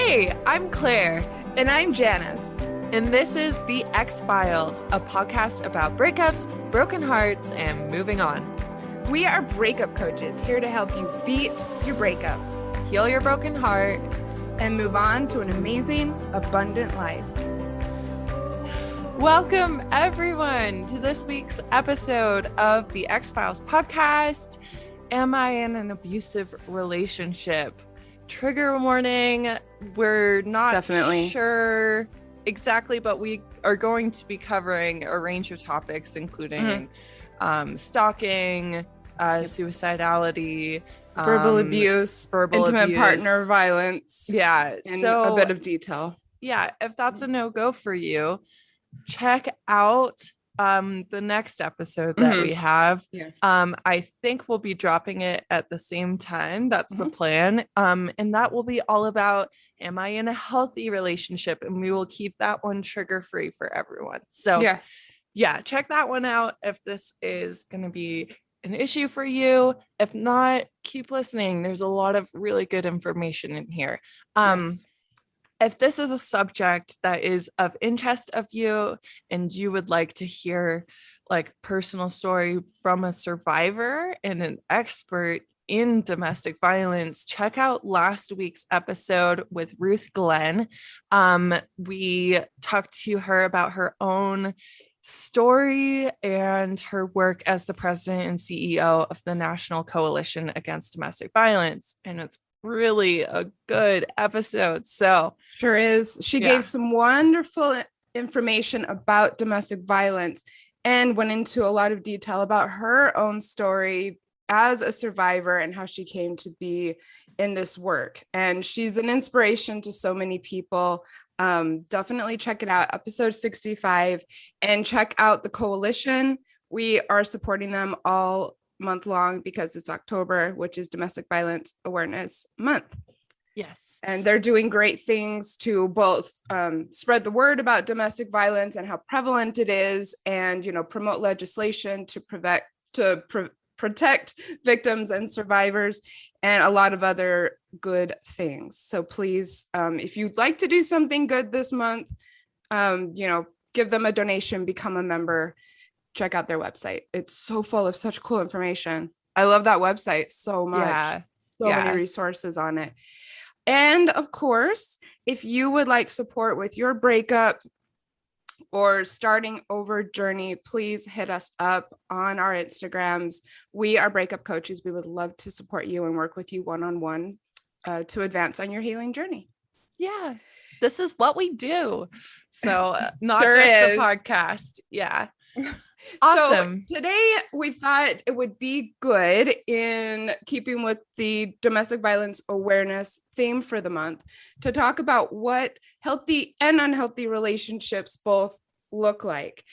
Hey, I'm Claire. And I'm Janice. And this is The X-Files, a podcast about breakups, broken hearts, and moving on. We are breakup coaches here to help you beat your breakup, Heal your broken heart, and move on to an amazing, abundant life. Welcome, everyone, to this week's episode of The X-Files podcast. Am I in an abusive relationship? Trigger warning. We're not sure exactly, but we are going to be covering a range of topics, including stalking, suicidality, verbal abuse, intimate partner violence. Yeah. And a bit of detail. Yeah. If that's a no-go for you, check out the next episode that we have. I think we'll be dropping it at the same time. That's the plan. And that will be all about, am I in a healthy relationship? And we will keep that one trigger free for everyone. So check that one out if this is going to be an issue for you. If not, keep listening. There's a lot of really good information in here. If this is a subject that is of interest of you and you would like to hear like personal story from a survivor and an expert in domestic violence, check out last week's episode with Ruth Glenn. We talked to her about her own story and her work as the president and CEO of the National Coalition Against Domestic Violence. And it's really a good episode. So sure is. She gave some wonderful information about domestic violence and went into a lot of detail about her own story as a survivor and how she came to be in this work. And she's an inspiration to so many people. Definitely check it out, episode 65, and check out the coalition. We are supporting them all month long because it's October, which is Domestic Violence Awareness Month. Yes. And they're doing great things to both spread the word about domestic violence and how prevalent it is, and promote legislation to protect victims and survivors, and a lot of other good things. So please, if you'd like to do something good this month, give them a donation, become a member. Check out their website. It's so full of such cool information. I love that website so much. Many resources on it. And of course, if you would like support with your breakup or starting over journey, please hit us up on our Instagrams. We are breakup coaches. We would love to support you and work with you one-on-one to advance on your healing journey. Yeah, this is what we do. So not just the podcast. Yeah. Awesome. So today we thought it would be good, in keeping with the domestic violence awareness theme for the month, to talk about what healthy and unhealthy relationships both look like,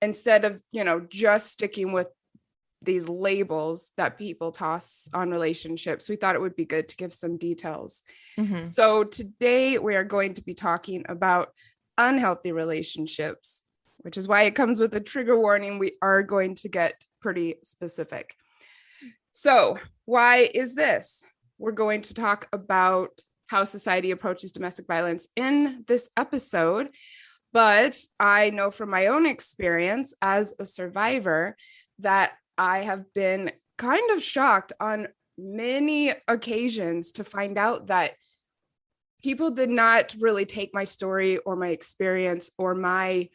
instead of just sticking with these labels that people toss on relationships. We thought it would be good to give some details. So today we are going to be talking about unhealthy relationships, which is why it comes with a trigger warning. We are going to get pretty specific. So why is this? We're going to talk about how society approaches domestic violence in this episode. But I know from my own experience as a survivor that I have been kind of shocked on many occasions to find out that people did not really take my story or my experience or my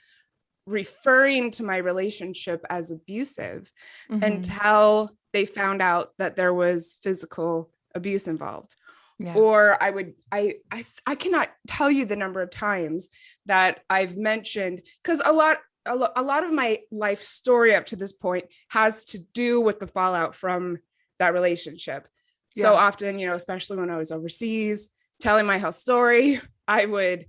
referring to my relationship as abusive until they found out that there was physical abuse involved. Or I cannot tell you the number of times that I've mentioned, because a lot of my life story up to this point has to do with the fallout from that relationship. So often, especially when I was overseas telling my health story, I would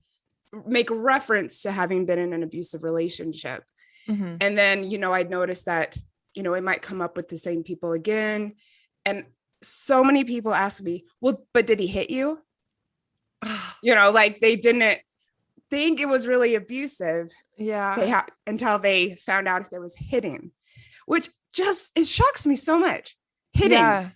make reference to having been in an abusive relationship. And then, I'd notice that, it might come up with the same people again. And so many people ask me, well, but did he hit you? Like they didn't think it was really abusive. Until they found out if there was hitting, which it shocks me so much. Hitting.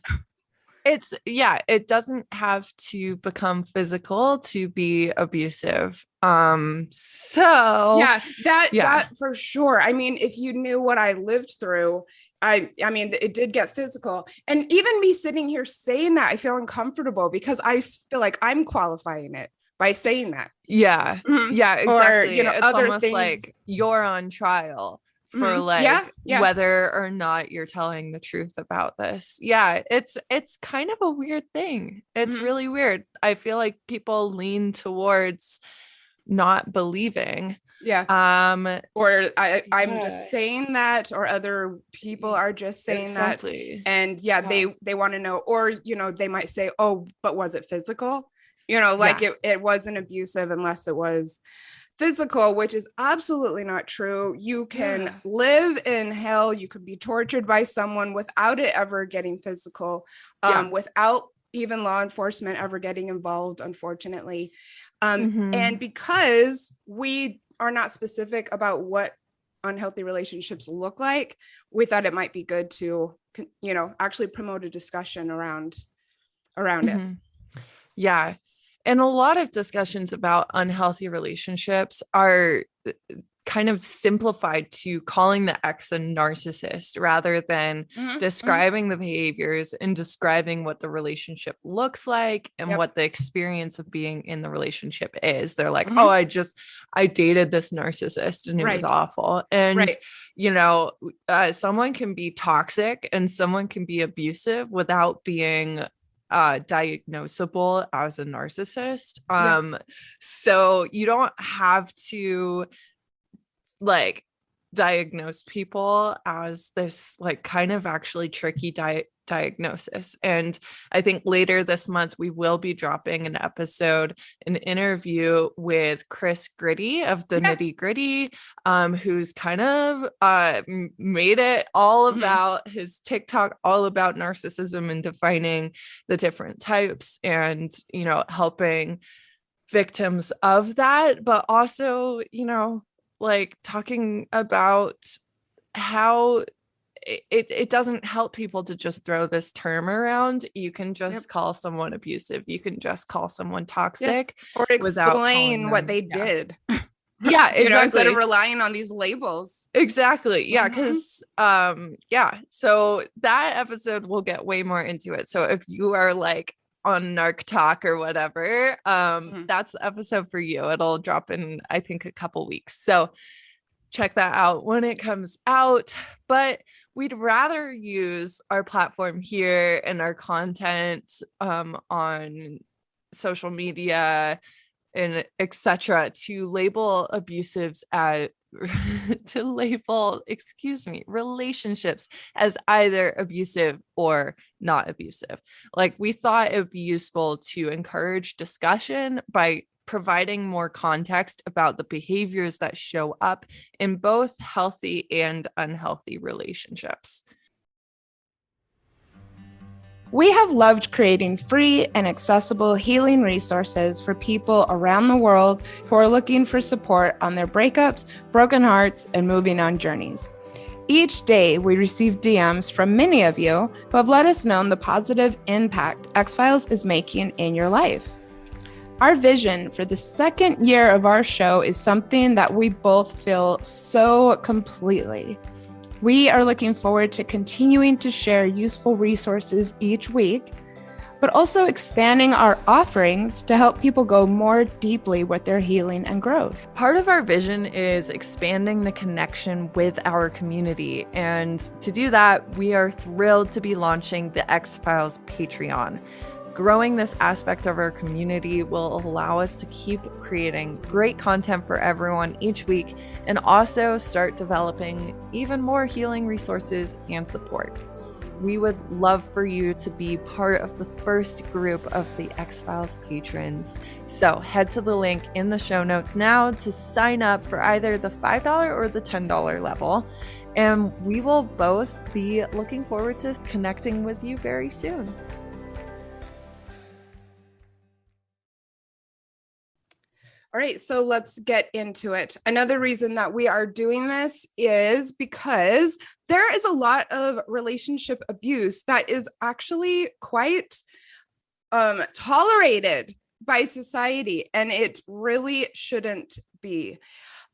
it doesn't have to become physical to be abusive. So that for sure. I mean, if you knew what I lived through, I mean, it did get physical. And even me sitting here saying that, I feel uncomfortable because I feel like I'm qualifying it by saying that. Yeah. Mm-hmm. Yeah, exactly. Or, it's other almost things. like you're on trial for Mm-hmm. like Yeah. whether or not you're telling the truth about this. Yeah, it's kind of a weird thing. It's really weird. I feel like people lean towards not believing. Or I'm just saying that, or other people are just saying that. And they want to know, or they might say, oh, but was it physical? It wasn't abusive unless it was physical, which is absolutely not true. You can live in hell, you could be tortured by someone without it ever getting physical, without even law enforcement ever getting involved, unfortunately. And because we are not specific about what unhealthy relationships look like, we thought it might be good to actually promote a discussion around it. Yeah. And a lot of discussions about unhealthy relationships are kind of simplified to calling the ex a narcissist rather than describing the behaviors and describing what the relationship looks like and what the experience of being in the relationship is. They're like, oh, I dated this narcissist and it was awful. And, someone can be toxic and someone can be abusive without being diagnosable as a narcissist. So you don't have to like diagnose people as this like kind of actually tricky diagnosis. And I think later this month we will be dropping an interview with Chris Gritty of the Nitty Gritty, who's kind of made it all about his TikTok, all about narcissism and defining the different types and helping victims of that, but also like talking about how it doesn't help people to just throw this term around. You can just call someone abusive. You can just call someone toxic, or explain what they did. Yeah, exactly. Instead of relying on these labels. Exactly. Yeah, because so that episode will get way more into it. So if you are like on Narc Talk or whatever, that's the episode for you. It'll drop in, I think, a couple weeks. So check that out when it comes out. But we'd rather use our platform here and our content on social media and etc. to label abusives as relationships as either abusive or not abusive. Like, we thought it would be useful to encourage discussion by providing more context about the behaviors that show up in both healthy and unhealthy relationships. We have loved creating free and accessible healing resources for people around the world who are looking for support on their breakups, broken hearts, and moving on journeys. Each day, we receive DMs from many of you who have let us know the positive impact X-Files is making in your life. Our vision for the second year of our show is something that we both feel so completely. We are looking forward to continuing to share useful resources each week, but also expanding our offerings to help people go more deeply with their healing and growth. Part of our vision is expanding the connection with our community. And to do that, we are thrilled to be launching the X-Files Patreon. Growing this aspect of our community will allow us to keep creating great content for everyone each week and also start developing even more healing resources and support. We would love for you to be part of the first group of the X-Files patrons. So head to the link in the show notes now to sign up for either the $5 or the $10 level. And we will both be looking forward to connecting with you very soon. All right, so let's get into it. Another reason that we are doing this is because there is a lot of relationship abuse that is actually quite tolerated by society, and it really shouldn't be.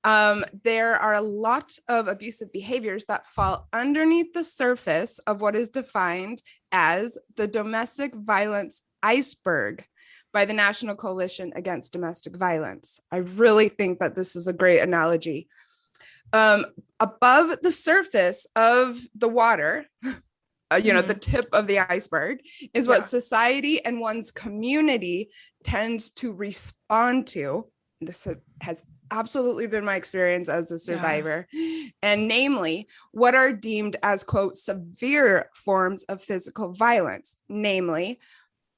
There are a lot of abusive behaviors that fall underneath the surface of what is defined as the domestic violence iceberg by the National Coalition Against Domestic Violence. I really think that this is a great analogy. Above the surface of the water, the tip of the iceberg is what society and one's community tends to respond to. This has absolutely been my experience as a survivor. And namely, what are deemed as, quote, severe forms of physical violence, namely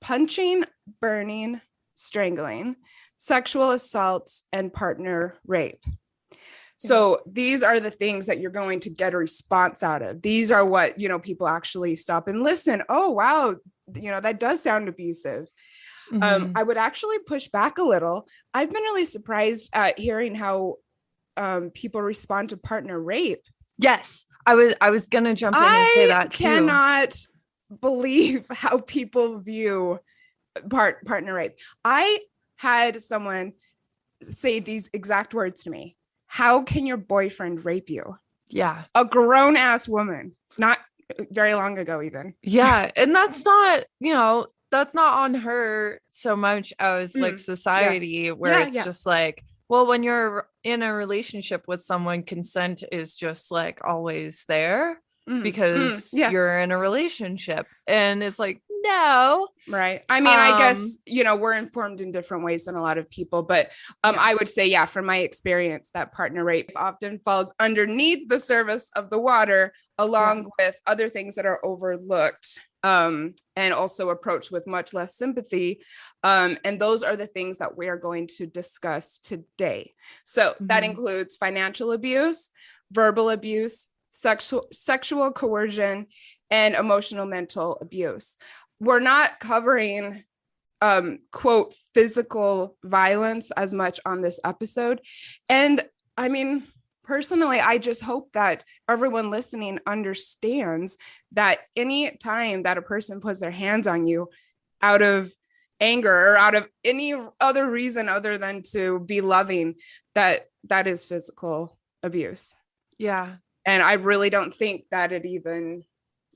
punching, burning, strangling, sexual assaults, and partner rape. So these are the things that you're going to get a response out of. These are what, people actually stop and listen. Oh, wow. That does sound abusive. I would actually push back a little. I've been really surprised at hearing how people respond to partner rape. Yes, I was going to jump in and say that too. I cannot believe how people view partner rape. I had someone say these exact words to me. How can your boyfriend rape you? Yeah. A grown ass woman, not very long ago even. Yeah. And that's not, that's not on her so much as like society where it's just like, well, when you're in a relationship with someone, consent is just like always there because you're in a relationship. And it's like, no. Right. I mean, I guess, we're informed in different ways than a lot of people, but I would say, from my experience, that partner rape often falls underneath the surface of the water, along with other things that are overlooked and also approached with much less sympathy. And those are the things that we are going to discuss today. So that includes financial abuse, verbal abuse, sexual coercion, and emotional mental abuse. We're not covering, quote, physical violence as much on this episode. And I mean, personally, I just hope that everyone listening understands that any time that a person puts their hands on you out of anger or out of any other reason other than to be loving, that is physical abuse. Yeah. And I really don't think that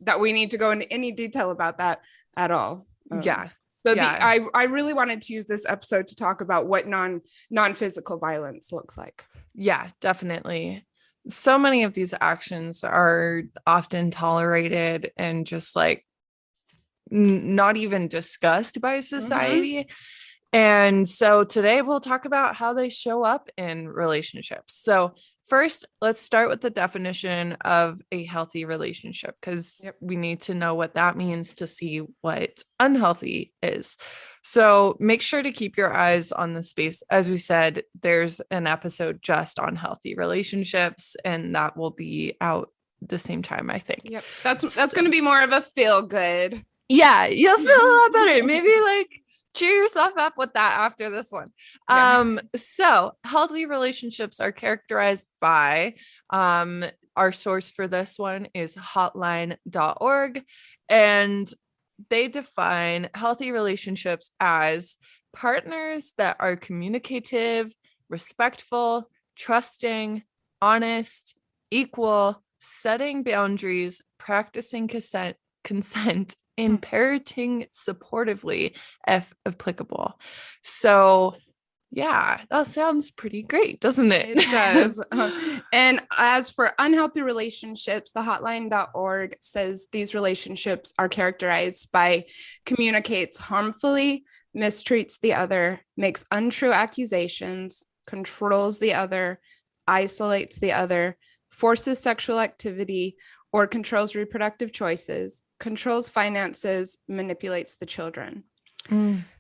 that we need to go into any detail about that at all. I really wanted to use this episode to talk about what non-physical violence looks like. Yeah, definitely. So many of these actions are often tolerated and just like not even discussed by society. And so today we'll talk about how they show up in relationships. So first, let's start with the definition of a healthy relationship, because we need to know what that means to see what unhealthy is. So make sure to keep your eyes on the space. As we said, there's an episode just on healthy relationships, and that will be out the same time, I think. Yep. That's going to be more of a feel good. Yeah, you'll feel a lot better. Maybe like cheer yourself up with that after this one. So healthy relationships are characterized by, our source for this one is hotline.org, and they define healthy relationships as partners that are communicative, respectful, trusting, honest, equal, setting boundaries, practicing consent, and parenting supportively if applicable. So that sounds pretty great, doesn't it? It does. And as for unhealthy relationships, the hotline.org says these relationships are characterized by communicates harmfully, mistreats the other, makes untrue accusations, controls the other, isolates the other, forces sexual activity, or controls reproductive choices, controls finances, manipulates the children.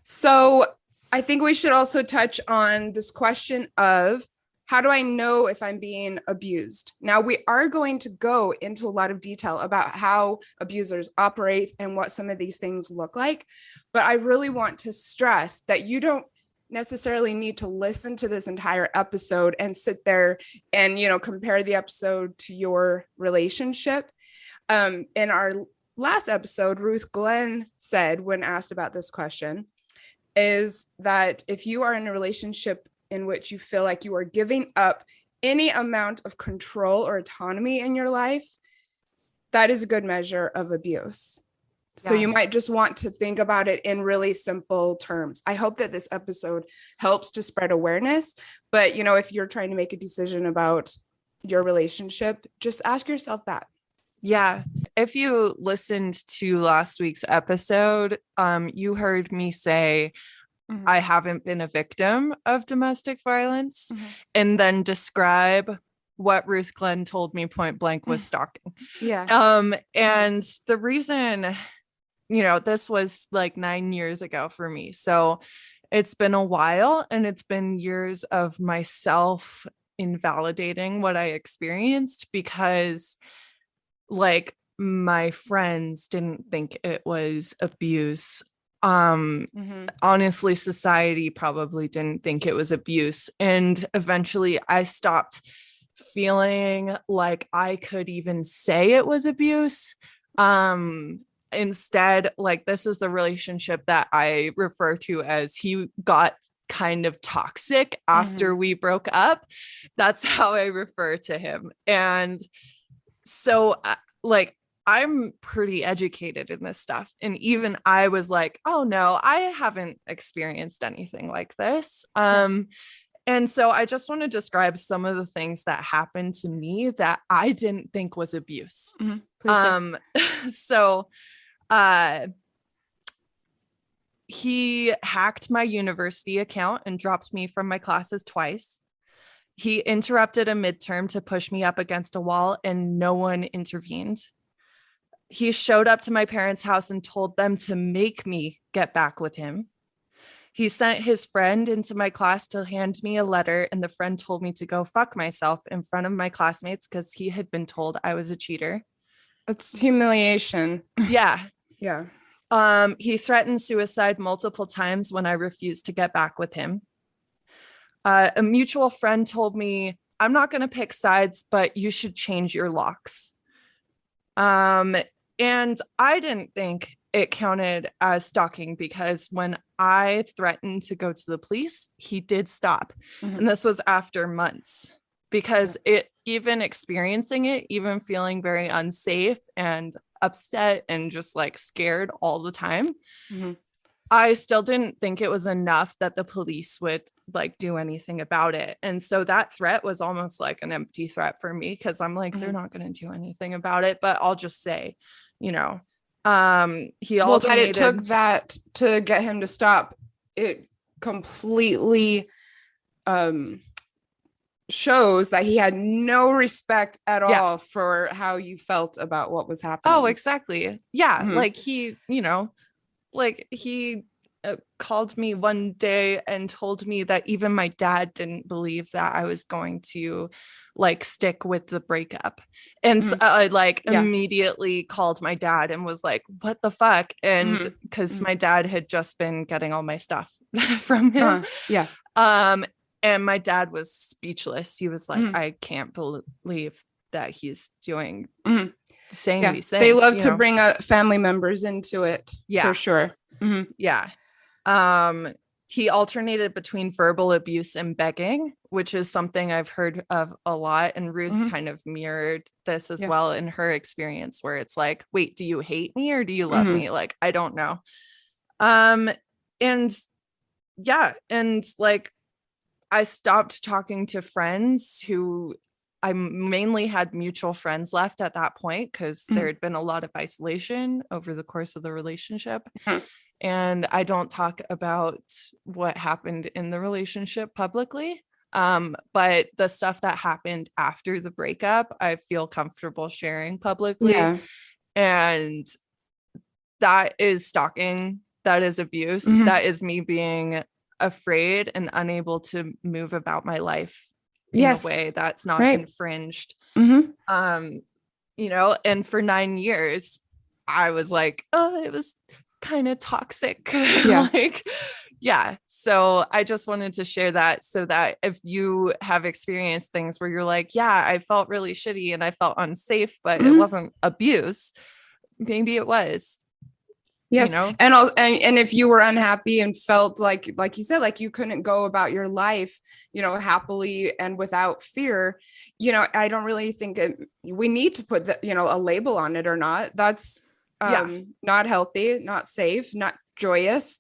So I think we should also touch on this question of how do I know if I'm being abused? Now, we are going to go into a lot of detail about how abusers operate and what some of these things look like. But I really want to stress that you don't necessarily need to listen to this entire episode and sit there and, compare the episode to your relationship. In our last episode, Ruth Glenn said, when asked about this question, is that if you are in a relationship in which you feel like you are giving up any amount of control or autonomy in your life, that is a good measure of abuse. So you might just want to think about it in really simple terms. I hope that this episode helps to spread awareness. But, if you're trying to make a decision about your relationship, just ask yourself that. Yeah. If you listened to last week's episode, you heard me say, I haven't been a victim of domestic violence, and then describe what Ruth Glenn told me point blank was stalking. Yeah. And the reason, this was like 9 years ago for me. So it's been a while, and it's been years of myself invalidating what I experienced, because like my friends didn't think it was abuse. Honestly, society probably didn't think it was abuse. And eventually I stopped feeling like I could even say it was abuse. Instead, like, this is the relationship that I refer to as he got kind of toxic after we broke up. That's how I refer to him. And so I'm pretty educated in this stuff. And even I was like, oh no, I haven't experienced anything like this. And so I just want to describe some of the things that happened to me that I didn't think was abuse. So he hacked my university account and dropped me from my classes twice. He interrupted a midterm to push me up against a wall, and no one intervened. He showed up to my parents' house and told them to make me get back with him. He sent his friend into my class to hand me a letter, and the friend told me to go fuck myself in front of my classmates because he had been told I was a cheater. It's humiliation. Yeah. Yeah. He threatened suicide multiple times when I refused to get back with him. A mutual friend told me, I'm not going to pick sides, but you should change your locks. And I didn't think it counted as stalking, because when I threatened to go to the police, he did stop. And this was after months, because even experiencing it, even feeling very unsafe and upset and just like scared all the time, I still didn't think it was enough that the police would like do anything about it. And so that threat was almost like an empty threat for me, because I'm like, they're not going to do anything about it, but I'll just say, he alternated. That it took that to get him to stop, it completely shows that he had no respect at all for how you felt about what was happening. Oh, exactly. Yeah. Like he called me one day and told me that even my dad didn't believe that I was going to like stick with the breakup. And so I immediately called my dad and was like, what the fuck? And because my dad had just been getting all my stuff from him. And my dad was speechless. He was like, I can't believe that he's saying these things. They love to bring family members into it. For sure. He alternated between verbal abuse and begging, which is something I've heard of a lot. And Ruth kind of mirrored this as well in her experience, where it's like, wait, do you hate me or do you love me? Like, I don't know. And like, I stopped talking to friends who I mainly had mutual friends left at that point, because there had been a lot of isolation over the course of the relationship. And I don't talk about what happened in the relationship publicly. But the stuff that happened after the breakup, I feel comfortable sharing publicly. And that is stalking. That is abuse. That is me being afraid and unable to move about my life in a way that's not infringed. And for 9 years I was like, oh, it was kind of toxic. Like, Yeah. So I just wanted to share that so that if you have experienced things where you're like, yeah, I felt really shitty and I felt unsafe, but it wasn't abuse, maybe it was. Yes. You know? And if you were unhappy and felt like you said, like you couldn't go about your life, happily and without fear, I don't really think we need to put a label on it or not. That's not healthy, not safe, not joyous.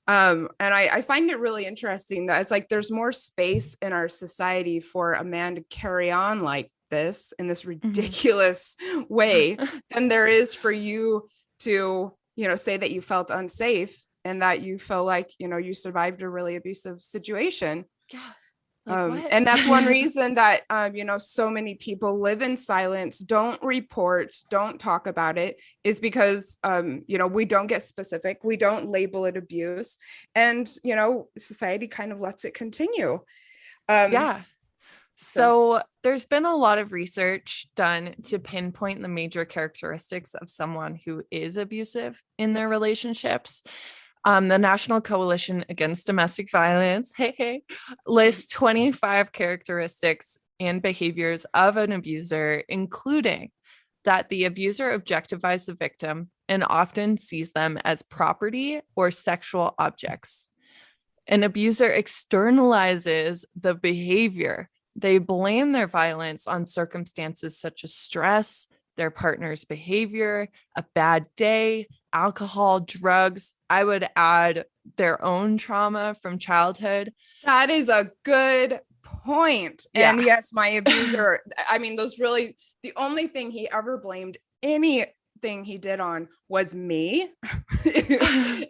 And I find it really interesting that it's like there's more space in our society for a man to carry on like this in this ridiculous way than there is for you to say that you felt unsafe and that you felt like you survived a really abusive situation. Yeah. And that's one reason that so many people live in silence, don't report, don't talk about it, is because we don't get specific, we don't label it abuse, and society kind of lets it continue. So there's been a lot of research done to pinpoint the major characteristics of someone who is abusive in their relationships. The National Coalition Against Domestic Violence, lists 25 characteristics and behaviors of an abuser, including that the abuser objectifies the victim and often sees them as property or sexual objects. An abuser externalizes the behavior. They blame their violence on circumstances such as stress, their partner's behavior, a bad day, alcohol, drugs. I would add their own trauma from childhood. That is a good point. Yeah. And yes, my abuser, the only thing he ever blamed anything he did on was me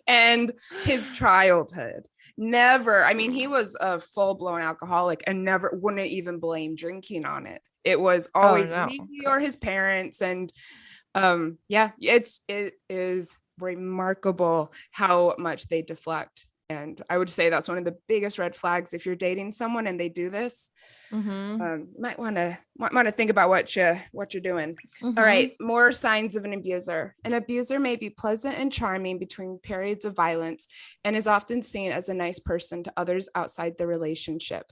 and his childhood. Never. I mean, he was a full-blown alcoholic and wouldn't even blame drinking on it. It was always me or his parents. And it is remarkable how much they deflect. And I would say that's one of the biggest red flags. If you're dating someone and they do this, might want to think about what you're doing. All right. More signs of an abuser. An abuser may be pleasant and charming between periods of violence and is often seen as a nice person to others outside the relationship.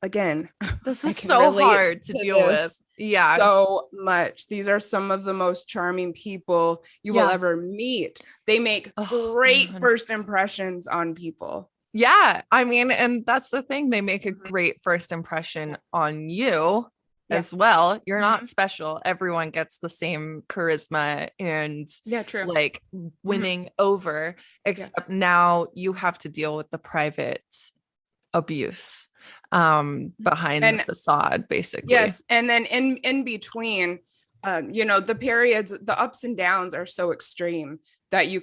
Again, this is so hard to deal with. Yeah. So much. These are some of the most charming people you will ever meet. They make great 100%. First impressions on people. Yeah. I mean, and that's the thing. They make a great first impression on you as well. You're not special. Everyone gets the same charisma and true. Like winning over, except now you have to deal with the private abuse behind the facade, basically. Yes. And then in between, the periods, the ups and downs are so extreme that you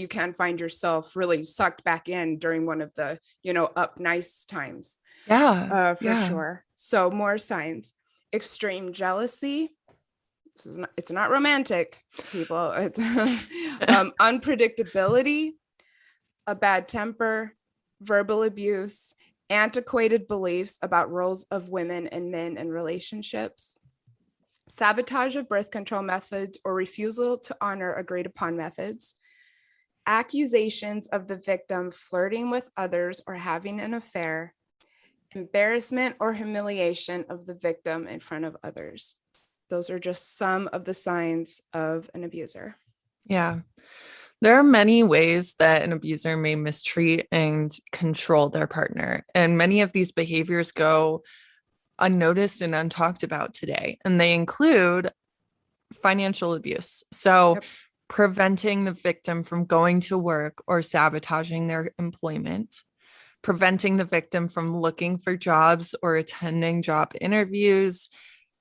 can find yourself really sucked back in during one of the, up nice times. For sure. So more signs: extreme jealousy. It's not romantic, people. It's unpredictability, a bad temper, verbal abuse, antiquated beliefs about roles of women and men in relationships, sabotage of birth control methods or refusal to honor agreed upon methods, accusations of the victim flirting with others or having an affair, embarrassment or humiliation of the victim in front of others. Those are just some of the signs of an abuser. Yeah. There are many ways that an abuser may mistreat and control their partner, and many of these behaviors go unnoticed and untalked about today, and they include financial abuse. So preventing the victim from going to work or sabotaging their employment, preventing the victim from looking for jobs or attending job interviews,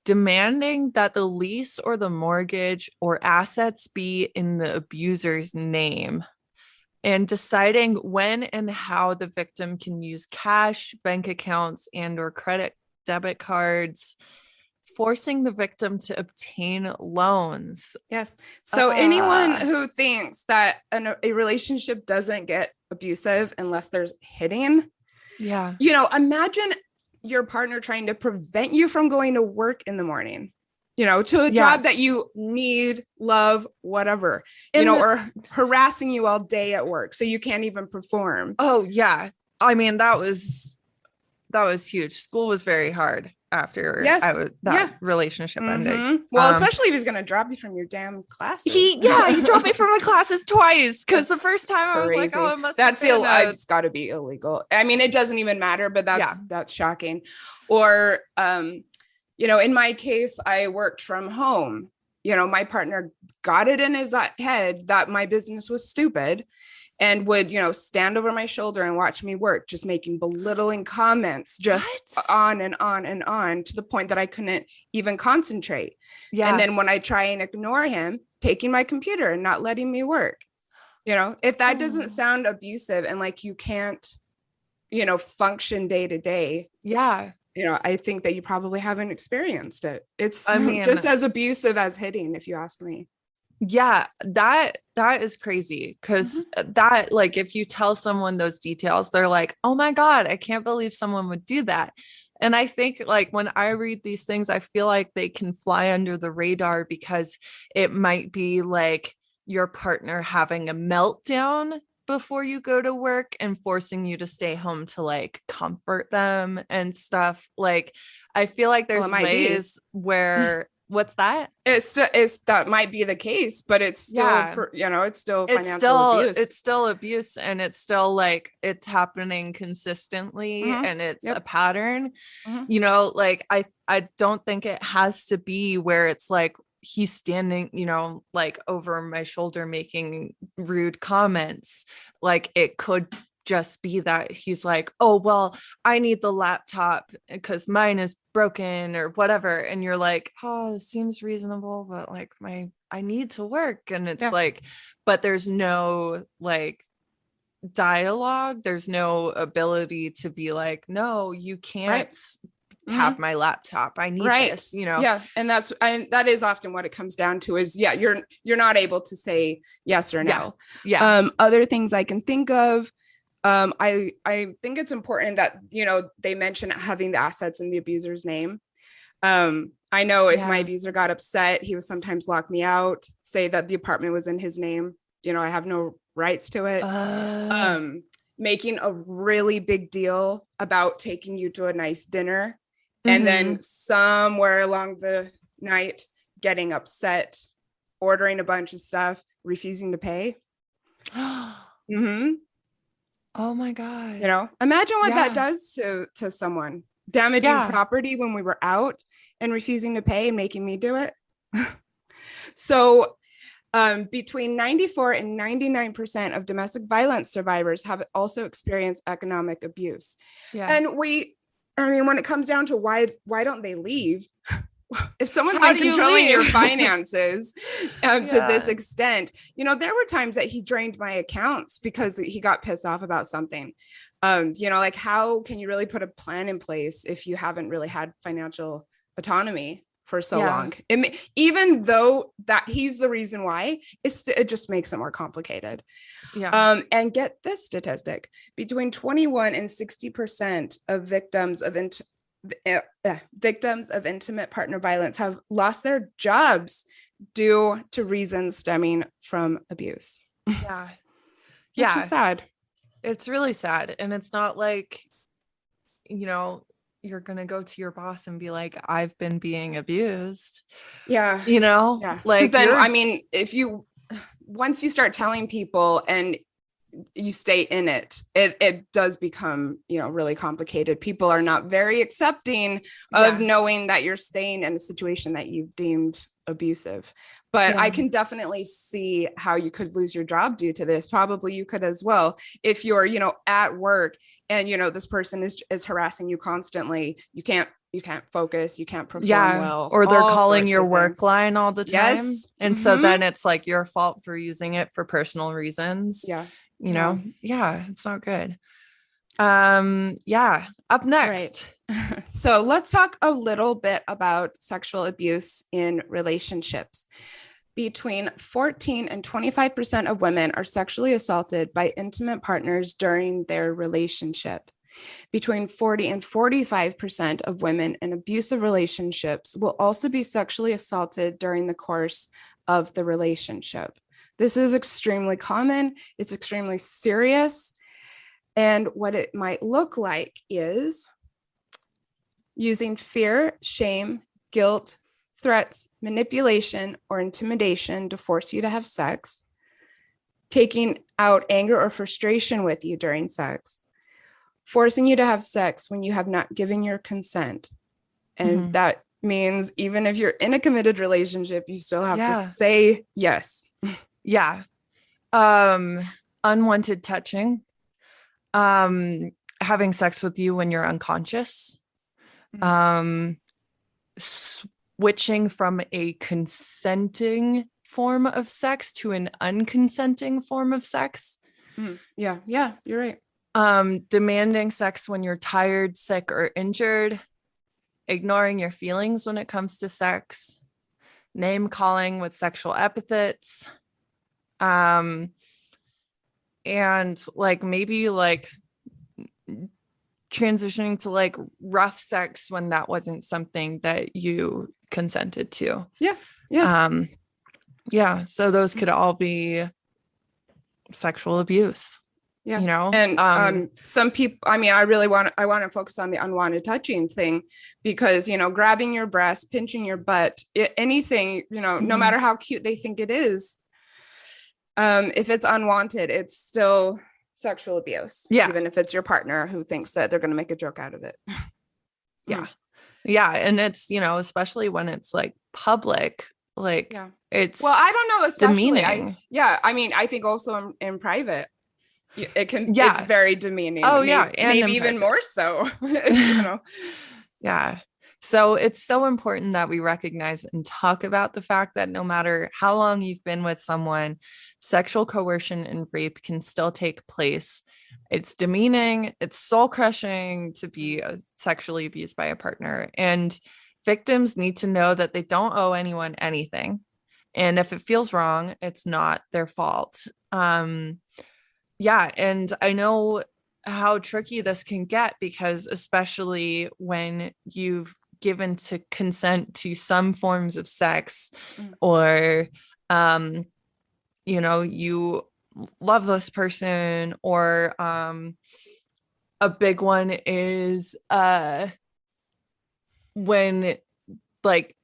demanding that the lease or the mortgage or assets be in the abuser's name, and deciding when and how the victim can use cash, bank accounts, and or debit cards, forcing the victim to obtain loans. Yes. So anyone who thinks that a relationship doesn't get abusive unless there's hitting, imagine your partner trying to prevent you from going to work in the morning. to a job that you need, love, whatever, or harassing you all day at work so you can't even perform. Oh yeah. I mean, that was huge. School was very hard after that relationship ended. Well, especially if he's going to drop you from your damn classes. He dropped me from my classes twice because the first time I was like, oh, it must have been it's got to be illegal. I mean, it doesn't even matter, but that's shocking. Or, in my case, I worked from home. My partner got it in his head that my business was stupid and would, stand over my shoulder and watch me work, just making belittling comments, just on and on and on, to the point that I couldn't even concentrate. Yeah. And then when I try and ignore him, taking my computer and not letting me work, if that doesn't sound abusive and like you can't, function day to day. Yeah. I think that you probably haven't experienced it. It's just as abusive as hitting, if you ask me. Yeah, that is crazy because that, like, if you tell someone those details, they're like, oh my God, I can't believe someone would do that. And I think, like, when I read these things, I feel like they can fly under the radar because it might be like your partner having a meltdown before you go to work and forcing you to stay home to like comfort them and stuff. Like, I feel like there's ways where what's that? It's that might be the case, but it's still, it's still financial abuse. It's still abuse, and it's still like it's happening consistently, and it's a pattern. Like I don't think it has to be where it's like he's standing, like over my shoulder making rude comments. Like, it could just be that he's like, oh, well, I need the laptop because mine is broken or whatever. And you're like, oh, this seems reasonable, but like I need to work. And it's like, but there's no like dialogue. There's no ability to be like, no, you can't have my laptop. I need this, Yeah. And that is often what it comes down to is, you're not able to say yes or no. Yeah. Other things I can think of, I think it's important that, they mention having the assets in the abuser's name. I know if my abuser got upset, he would sometimes lock me out, say that the apartment was in his name. I have no rights to it. Making a really big deal about taking you to a nice dinner. And then somewhere along the night, getting upset, ordering a bunch of stuff, refusing to pay. Oh my God. Imagine what that does to someone. Damaging property when we were out and refusing to pay and making me do it. So between 94 and 99% of domestic violence survivors have also experienced economic abuse. Yeah. And when it comes down to why don't they leave? If someone's controlling your finances to this extent, there were times that he drained my accounts because he got pissed off about something. Like, how can you really put a plan in place if you haven't really had financial autonomy for so long? Even though that he's the reason why, it just makes it more complicated. Yeah. And get this statistic: between 21 and 60% of victims of intimate partner violence have lost their jobs due to reasons stemming from abuse. Yeah. Which is sad. It's really sad. And it's not like, you're going to go to your boss and be like, I've been being abused. Yeah. Like, then, once you start telling people and you stay in it, it does become, really complicated. People are not very accepting of knowing that you're staying in a situation that you've deemed abusive. But I can definitely see how you could lose your job due to this. Probably you could as well. If you're, at work and, this person is harassing you constantly, you can't focus, you can't perform well. Or they're calling your work line all the time. Yes. And so then it's like your fault for using it for personal reasons. Yeah. It's not good. Up next. Right. So let's talk a little bit about sexual abuse in relationships. Between 14 and 25% of women are sexually assaulted by intimate partners during their relationship. Between 40 and 45% of women in abusive relationships will also be sexually assaulted during the course of the relationship. This is extremely common. It's extremely serious. And what it might look like is using fear, shame, guilt, threats, manipulation, or intimidation to force you to have sex, taking out anger or frustration with you during sex, forcing you to have sex when you have not given your consent. And that means even if you're in a committed relationship, you still have to say yes. Yeah. Unwanted touching, having sex with you when you're unconscious, switching from a consenting form of sex to an unconsenting form of sex. Yeah, you're right. Demanding sex when you're tired, sick, or injured, ignoring your feelings when it comes to sex, name calling with sexual epithets, and like maybe like transitioning to like rough sex when that wasn't something that you consented to. So those could all be sexual abuse. You know, and some people, I mean, I want to focus on the unwanted touching thing, because, you know, grabbing your breast, pinching your butt, anything, you know, no matter how cute they think it is, if it's unwanted, it's still sexual abuse. Even if it's your partner who thinks that they're going to make a joke out of it. And it's, you know, especially when it's like public, like it's, well, I don't know, especially demeaning. I mean, I think also in private, it can, it's very demeaning. And maybe even more so, you know. So it's so important that we recognize and talk about the fact that no matter how long you've been with someone, sexual coercion and rape can still take place. It's demeaning, it's soul crushing to be sexually abused by a partner, and victims need to know that they don't owe anyone anything. And if it feels wrong, it's not their fault. And I know how tricky this can get, because especially when you've given to consent to some forms of sex, or you know, you love this person, or a big one is when like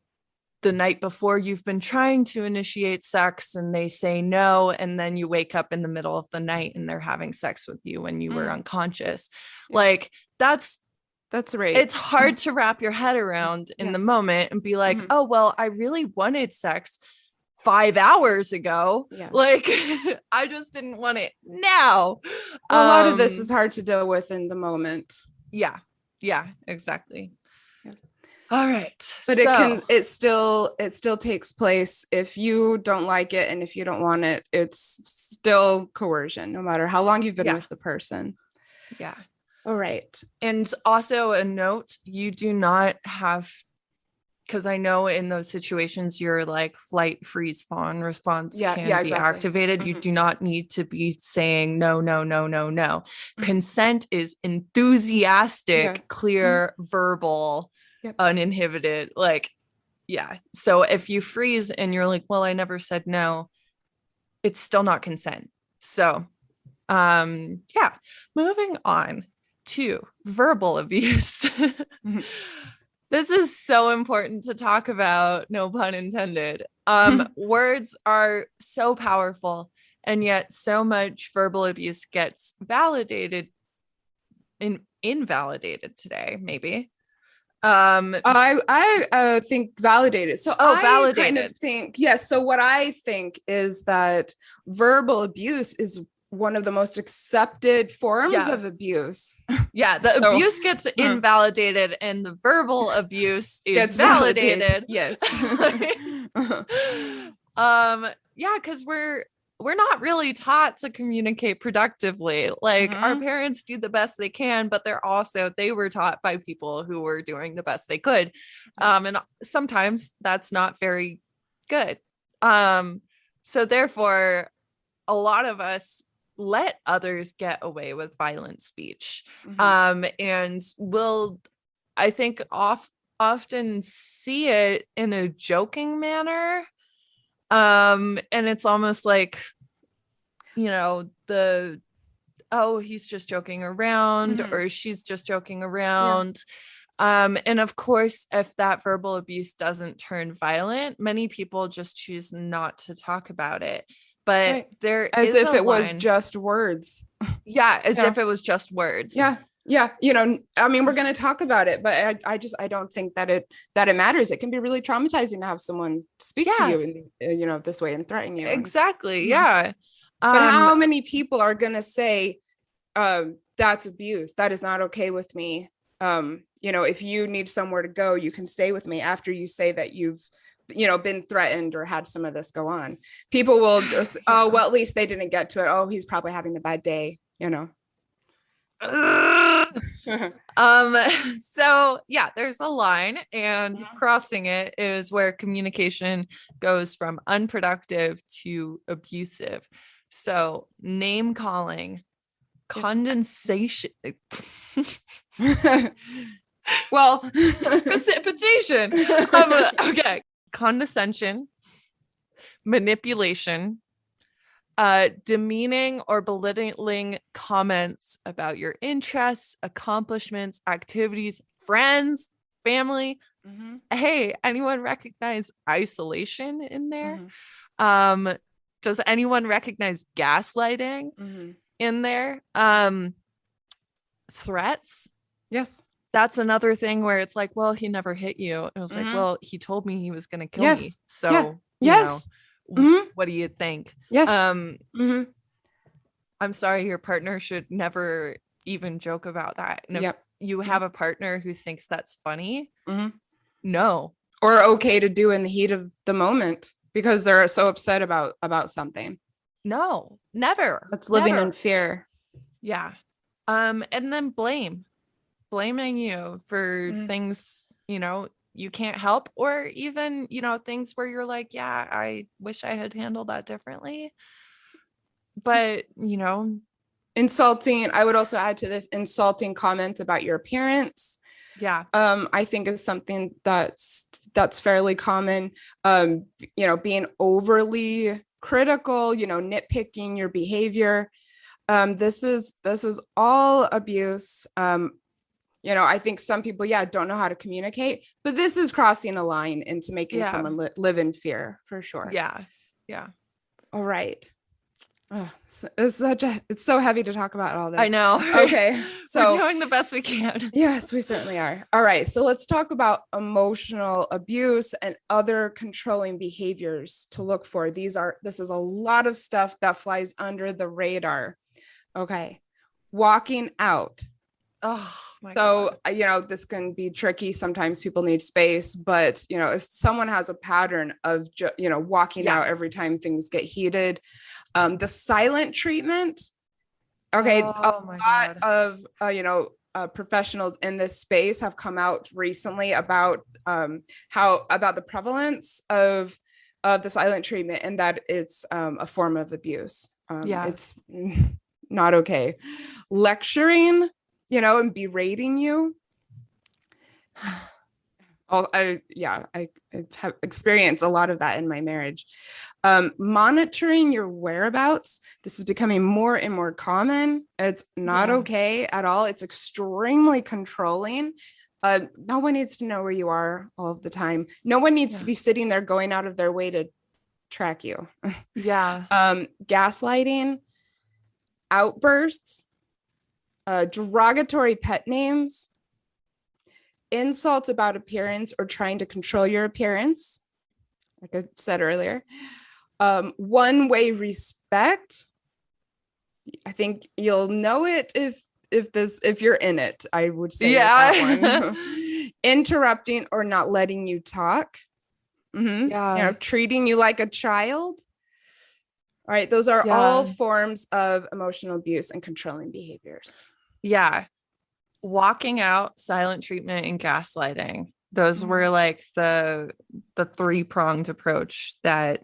the night before you've been trying to initiate sex and they say no, and then you wake up in the middle of the night and they're having sex with you when you were unconscious. Like that's right. It's hard to wrap your head around in the moment and be like, oh, well, I really wanted sex 5 hours ago. Like I just didn't want it now. Well, a lot of this is hard to deal with in the moment. Yeah, exactly. All right. But it still takes place if you don't like it, and if you don't want it, it's still coercion, no matter how long you've been with the person. All right. And also a note, you do not have, because I know in those situations your like flight, freeze, fawn response can be activated. You do not need to be saying no. Consent is enthusiastic, clear, verbal, uninhibited. Like, so if you freeze and you're like, well, I never said no, it's still not consent. So moving on to verbal abuse. This is so important to talk about, no pun intended. Words are so powerful, and yet so much verbal abuse gets validated and invalidated today, maybe. I think validated. So validated. Kind of think, yes. So what I think is that verbal abuse is one of the most accepted forms of abuse. The abuse gets invalidated and the verbal abuse is validated. Yes. Because we're not really taught to communicate productively. Like our parents do the best they can, but they were taught by people who were doing the best they could. And sometimes that's not very good. So therefore, a lot of us let others get away with violent speech. Mm-hmm. And we'll, I think, often see it in a joking manner. And it's almost like, oh, he's just joking around, Mm-hmm. or she's just joking Yeah. around. And of course, if that verbal abuse doesn't turn violent, many people just choose not to talk about it. But Right. there As is if a it was line. just words. Yeah, as Yeah. if it was just words. Yeah. Yeah. I mean, we're going to talk about it, but I don't think that it matters. It can be really traumatizing to have someone speak to Yeah, you in, this way and threaten you. exactly. Mhm. Yeah. But how many people are going to say, that's abuse? That is not okay with me. If you need somewhere to go, you can stay with me after you say that you've, been threatened or had some of this go on. People will just, Yeah. oh, well, at least they didn't get to it. Oh, he's probably having a bad day, So yeah, there's a line, and crossing it is where communication goes from unproductive to abusive. So name calling, condensation, well, precipitation, okay, condescension, manipulation, demeaning or belittling comments about your interests, accomplishments, activities, friends, family. mm-hmm. Hey, anyone recognize isolation in there? Mm-hmm. Does anyone recognize gaslighting Mm-hmm. in there? Threats. Yes. That's another thing where it's like, well, he never hit you. And I was like, Mm-hmm. well, he told me he was going to kill Yes. me. So, Yeah. Yes. Mm-hmm. what do you think? Yes. Mm-hmm. I'm sorry, your partner should never even joke about that. And if you have a partner who thinks that's funny, no. Or okay to do in the heat of the moment because they're so upset about something. No, never. That's living never. in fear. Yeah. And then blaming you for things, you can't help, or even, things where you're like, yeah, I wish I had handled that differently. But, insulting, I would also add to this, insulting comments about your appearance. Yeah. I think is something that's fairly common. Being overly critical, nitpicking your behavior. This is all abuse. I think some people, don't know how to communicate, but this is crossing a line into making someone live in fear for sure. Yeah. Yeah. All right. Oh, it's so heavy to talk about all this. I know. Okay. So we're doing the best we can. Yes, we certainly are. All right. So let's talk about emotional abuse and other controlling behaviors to look for. This is a lot of stuff that flies under the radar. Okay. Walking out. Oh my God. So, this can be tricky. Sometimes people need space, but, if someone has a pattern of, walking out every time things get heated, the silent treatment. Okay. Oh my God. Of, professionals in this space have come out recently about about the prevalence of the silent treatment, and that it's a form of abuse. It's not okay. Lecturing, and berating you. I have experienced a lot of that in my marriage. Monitoring your whereabouts. This is becoming more and more common. It's not okay at all. It's extremely controlling. No one needs to know where you are all of the time. No one needs to be sitting there going out of their way to track you. Gaslighting, outbursts, derogatory pet names, insults about appearance or trying to control your appearance, like I said earlier. One-way respect. I think you'll know it if you're in it. I would say that one. Interrupting or not letting you talk. Treating you like a child. All right, those are all forms of emotional abuse and controlling behaviors. Yeah. Walking out, silent treatment, and gaslighting. Those were like the three-pronged approach that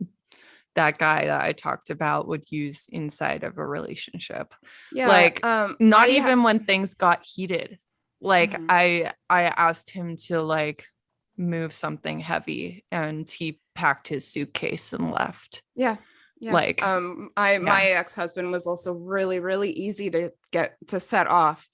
that guy that I talked about would use inside of a relationship. Yeah. Like not even when things got heated. Like I asked him to like move something heavy and he packed his suitcase and left. Yeah. Yeah. Like my ex-husband was also really, really easy to get to set off.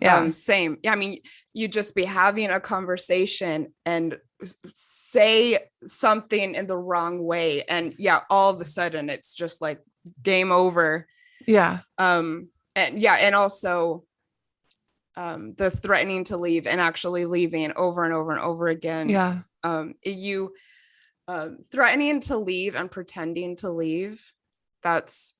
Yeah. Same. Yeah. I mean, you'd just be having a conversation and say something in the wrong way. And yeah, all of a sudden it's just like game over. Yeah. And also the threatening to leave and actually leaving over and over and over again. Yeah. You threatening to leave and pretending to leave, that's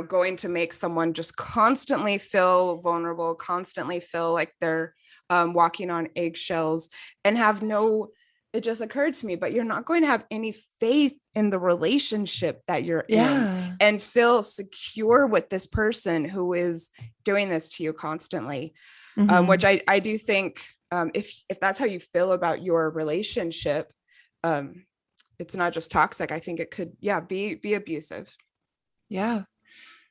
going to make someone just constantly feel vulnerable, constantly feel like they're walking on eggshells and have no, it just occurred to me, but you're not going to have any faith in the relationship that you're in and feel secure with this person who is doing this to you constantly. Which I do think if that's how you feel about your relationship, it's not just toxic. I think it could, be abusive. Yeah.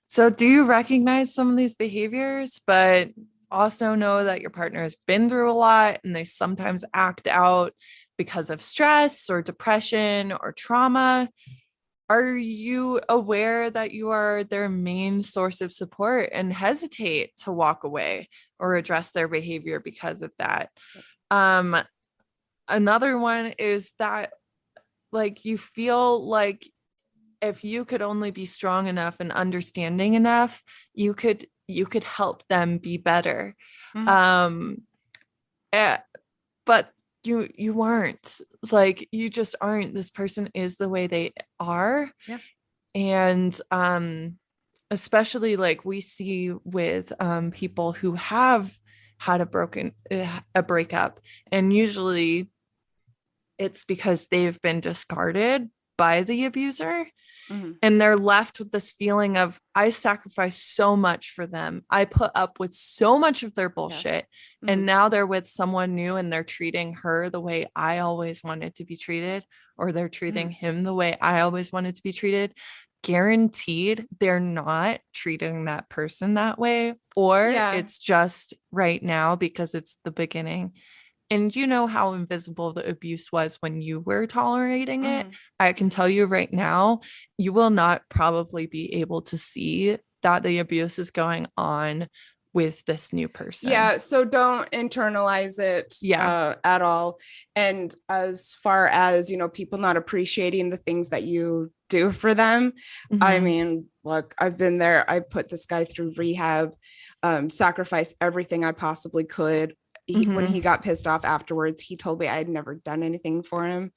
So do you recognize some of these behaviors, but also know that your partner has been through a lot and they sometimes act out because of stress or depression or trauma? Are you aware that you are their main source of support and hesitate to walk away or address their behavior because of that? Another one is that like you feel like if you could only be strong enough and understanding enough, you could help them be better. But you aren't. Like you just aren't. This person is the way they are. Yeah. And especially like we see with people who have had a breakup, and usually it's because they've been discarded by the abuser. And they're left with this feeling of, I sacrificed so much for them. I put up with so much of their bullshit. And now they're with someone new and they're treating her the way I always wanted to be treated, or they're treating him the way I always wanted to be treated. Guaranteed they're not treating that person that way, or it's just right now because it's the beginning. And you know how invisible the abuse was when you were tolerating it. I can tell you right now, you will not probably be able to see that the abuse is going on with this new person. Yeah. So don't internalize it at all. And as far as, people not appreciating the things that you do for them. I mean, look, I've been there. I put this guy through rehab, sacrificed everything I possibly could. When he got pissed off afterwards, he told me I had never done anything for him.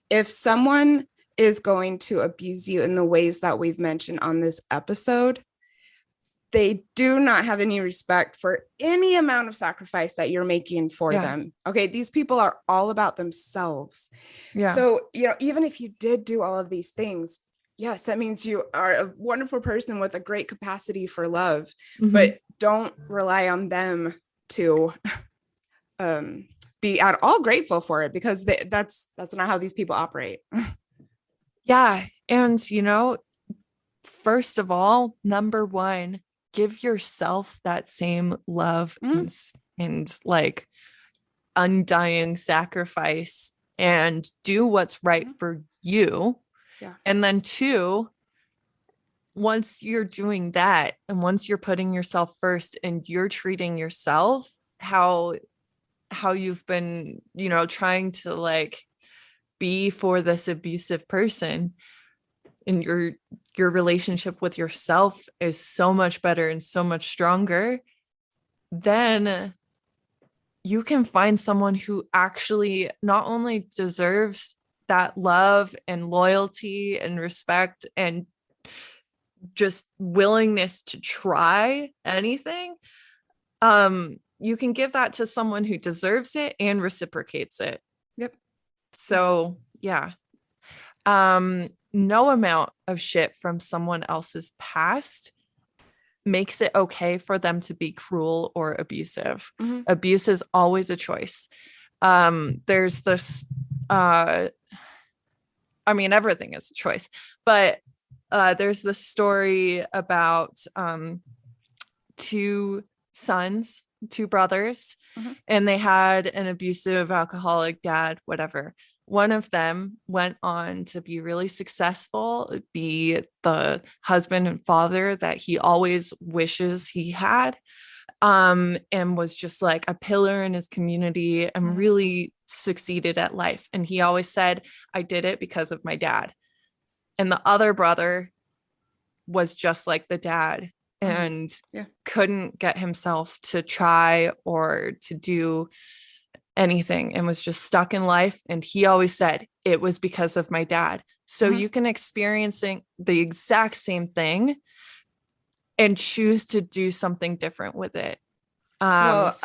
If someone is going to abuse you in the ways that we've mentioned on this episode, they do not have any respect for any amount of sacrifice that you're making for them. Okay. These people are all about themselves. Yeah. So, even if you did do all of these things, yes, that means you are a wonderful person with a great capacity for love, but don't rely on them to be at all grateful for it, because that's not how these people operate. Yeah. And, first of all, number one, give yourself that same love and like undying sacrifice and do what's right for you. Yeah. And then two, once you're doing that and once you're putting yourself first and you're treating yourself how you've been, trying to like be for this abusive person, and your relationship with yourself is so much better and so much stronger, then you can find someone who actually not only deserves that love and loyalty and respect and just willingness to try anything. You can give that to someone who deserves it and reciprocates it. Yep. So yeah. No amount of shit from someone else's past makes it okay for them to be cruel or abusive. Abuse is always a choice. There's this I mean, everything is a choice, but there's this story about two sons, two brothers, and they had an abusive alcoholic dad, whatever. One of them went on to be really successful, be the husband and father that he always wishes he had, and was just like a pillar in his community and really succeeded at life. And he always said, I did it because of my dad. And the other brother was just like the dad and couldn't get himself to try or to do anything and was just stuck in life. And he always said, it was because of my dad. So you can experiencing the exact same thing and choose to do something different with it. Well,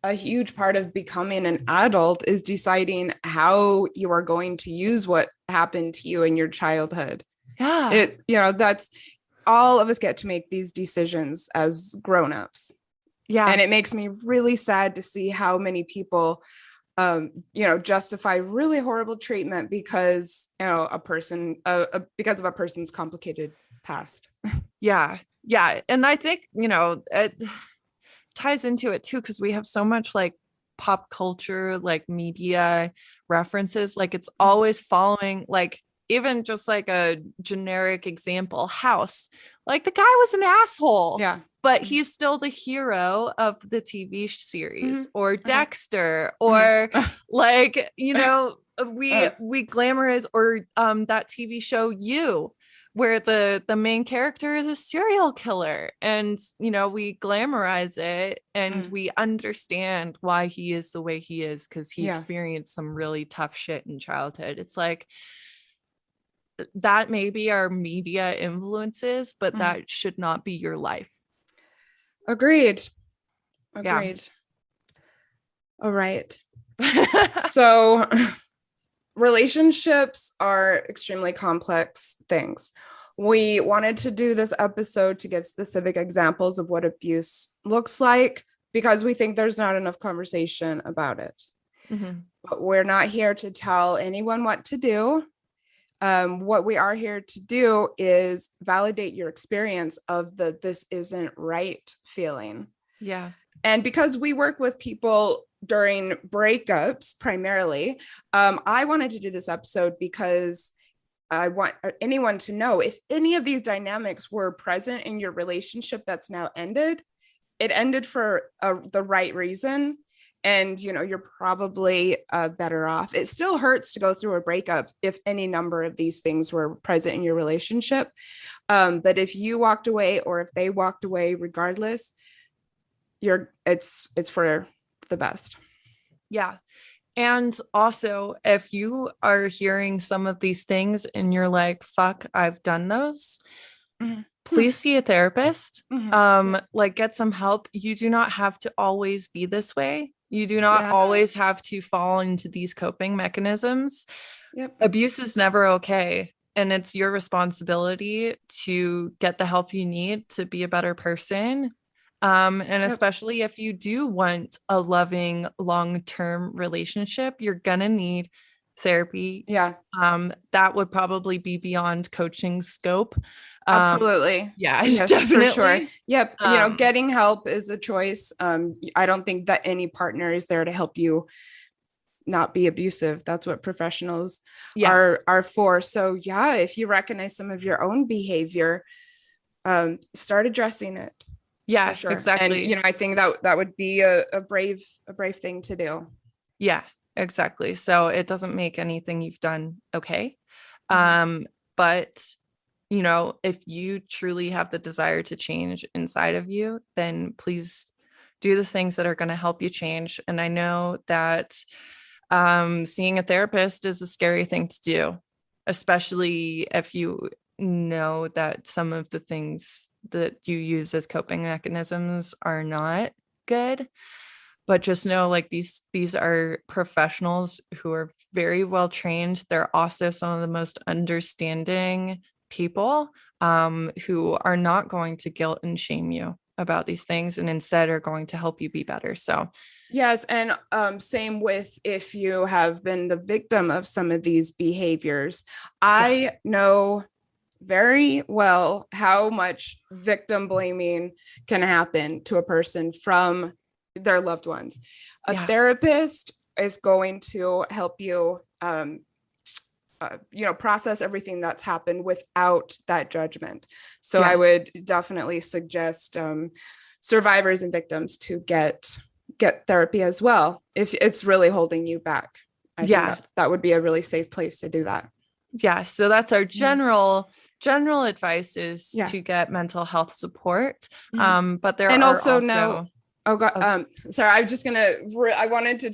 a huge part of becoming an adult is deciding how you are going to use what happened to you in your childhood. Yeah. That's all of us get to make these decisions as grown-ups. Yeah. And it makes me really sad to see how many people, justify really horrible treatment because, because of a person's complicated past. Yeah. Yeah. And I think, it ties into it too, because we have so much like pop culture, like media references, like it's always following, like even just like a generic example, House, like the guy was an asshole. Yeah. But he's still the hero of the TV series or Dexter or like, we glamorize or that TV show You, where the main character is a serial killer and, we glamorize it and we understand why he is the way he is because he experienced some really tough shit in childhood. It's like, that may be our media influences, but that should not be your life. Agreed. Yeah. All right. So relationships are extremely complex things. We wanted to do this episode to give specific examples of what abuse looks like because we think there's not enough conversation about it. But we're not here to tell anyone what to do. What we are here to do is validate your experience of the this isn't right feeling. Yeah. And because we work with people during breakups primarily, I wanted to do this episode because I want anyone to know if any of these dynamics were present in your relationship that's now ended, it ended for the right reason. And, you're probably better off. It still hurts to go through a breakup if any number of these things were present in your relationship. But if you walked away or if they walked away, regardless, it's for the best. Yeah. And also, if you are hearing some of these things and you're like, fuck, I've done those, please see a therapist. Like get some help. You do not have to always be this way. You do not always have to fall into these coping mechanisms. Abuse is never okay. And it's your responsibility to get the help you need to be a better person. And especially if you do want a loving long-term relationship, you're gonna need therapy. That would probably be beyond coaching scope. Absolutely. Yes, definitely. For sure. Yep. Getting help is a choice. I don't think that any partner is there to help you not be abusive. That's what professionals are for. So if you recognize some of your own behavior, start addressing it. Yeah, sure. Exactly. And I think that would be a brave thing to do. Yeah, exactly. So it doesn't make anything you've done okay. But if you truly have the desire to change inside of you, then please do the things that are going to help you change. And I know that seeing a therapist is a scary thing to do, especially if you know that some of the things that you use as coping mechanisms are not good. But just know, like, these are professionals who are very well trained. They're also some of the most understanding people who are not going to guilt and shame you about these things and instead are going to help you be better. So Yes. And same with if you have been the victim of some of these behaviors. I know very well how much victim blaming can happen to a person from their loved ones. A therapist is going to help you process everything that's happened without that judgment. So I would definitely suggest survivors and victims to get therapy as well if it's really holding you back. I think that would be a really safe place to do that. Yeah. So that's our general advice is to get mental health support. But there are also know, sorry, I wanted to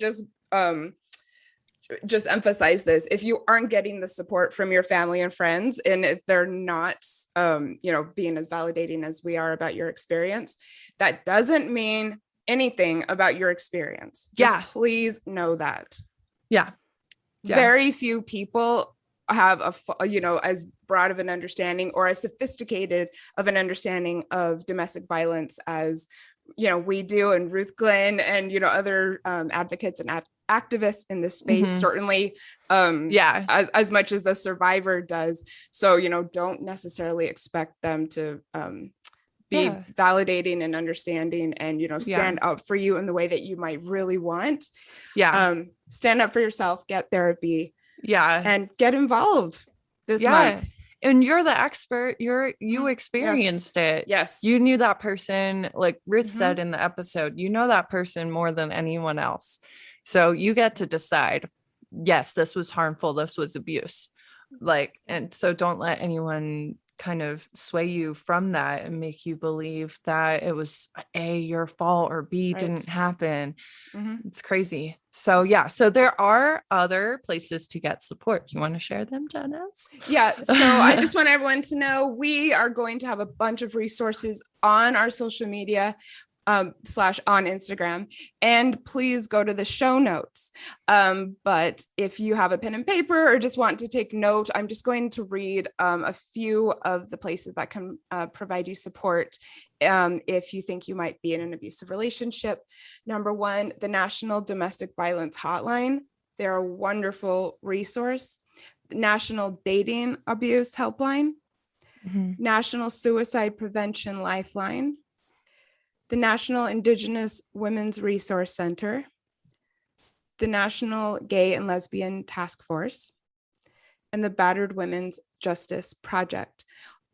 just emphasize this. If you aren't getting the support from your family and friends, and if they're not being as validating as we are about your experience, that doesn't mean anything about your experience. Just please know that. Very few people have as broad of an understanding or as sophisticated of an understanding of domestic violence as we do, and Ruth Glenn and other advocates and activists in this space, certainly as much as a survivor does. So don't necessarily expect them to be validating and understanding and stand up for you in the way that you might really want. Stand up for yourself, get therapy, and get involved this month. And you're the expert. You experienced it. Yes. You knew that person, like Ruth said in the episode, you know that person more than anyone else. So you get to decide, yes, this was harmful. This was abuse. And so don't let anyone kind of sway you from that and make you believe that it was A, your fault, or B, didn't happen. It's crazy. So so there are other places to get support. You want to share them, Janice? So I just want everyone to know we are going to have a bunch of resources on our social media / on Instagram, and please go to the show notes. But if you have a pen and paper or just want to take note, I'm just going to read a few of the places that can provide you support if you think you might be in an abusive relationship. Number one, the National Domestic Violence Hotline. They're a wonderful resource. The National Dating Abuse Helpline, National Suicide Prevention Lifeline, the National Indigenous Women's Resource Center, the National Gay and Lesbian Task Force, and the Battered Women's Justice Project.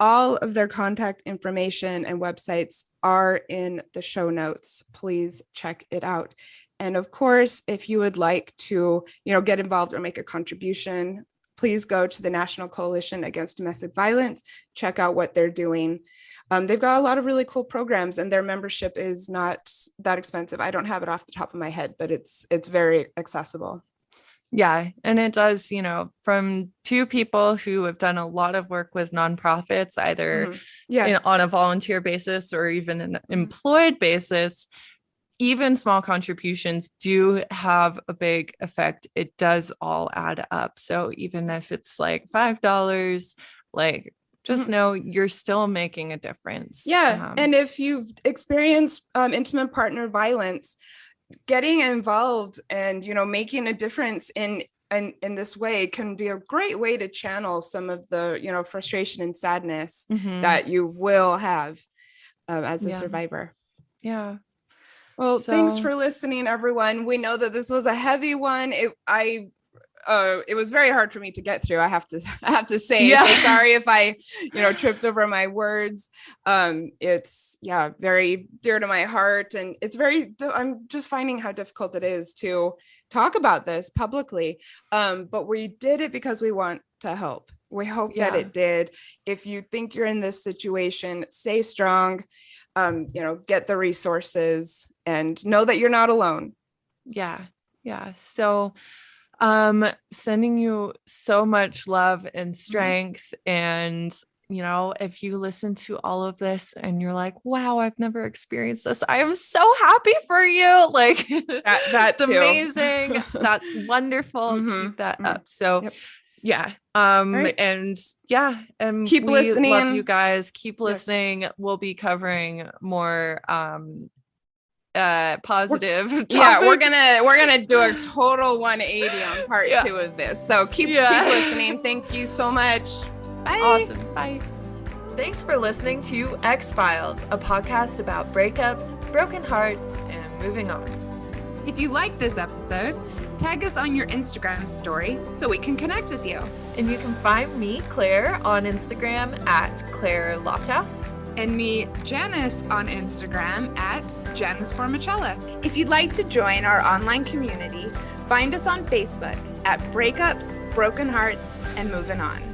All of their contact information and websites are in the show notes. Please check it out. And of course, if you would like to, get involved or make a contribution, please go to the National Coalition Against Domestic Violence, check out what they're doing. They've got a lot of really cool programs, and their membership is not that expensive. I don't have it off the top of my head, but it's very accessible. Yeah. And it does, from two people who have done a lot of work with nonprofits, either on a volunteer basis or even an employed basis, even small contributions do have a big effect. It does all add up. So even if it's like $5, just know you're still making a difference. And if you've experienced intimate partner violence, getting involved and, making a difference in this way can be a great way to channel some of the, frustration and sadness that you will have as a survivor. Well, thanks for listening, everyone. We know that this was a heavy one. It was very hard for me to get through. I have to say, so sorry if I, tripped over my words. It's very dear to my heart, and I'm just finding how difficult it is to talk about this publicly. But we did it because we want to help. We hope that it did. If you think you're in this situation, stay strong, get the resources and know that you're not alone. So sending you so much love and strength. And if you listen to all of this and you're like, wow, I've never experienced this, I am so happy for you. That's amazing. That's wonderful. Keep that up. So and keep listening. Love you guys. Keep listening. We'll be covering more positive we're topics. gonna do a total 180 on part 2 of this. So keep listening. Thank you so much. Bye. Awesome. Bye. Thanks for listening to X-Files, a podcast about breakups, broken hearts, and moving on. If you like this episode, tag us on your Instagram story so we can connect with you. And you can find me, Claire, on Instagram at Claire Lofthouse. And me, Janice, on Instagram at Janice Formicella. If you'd like to join our online community, find us on Facebook at Breakups, Broken Hearts, and Moving On.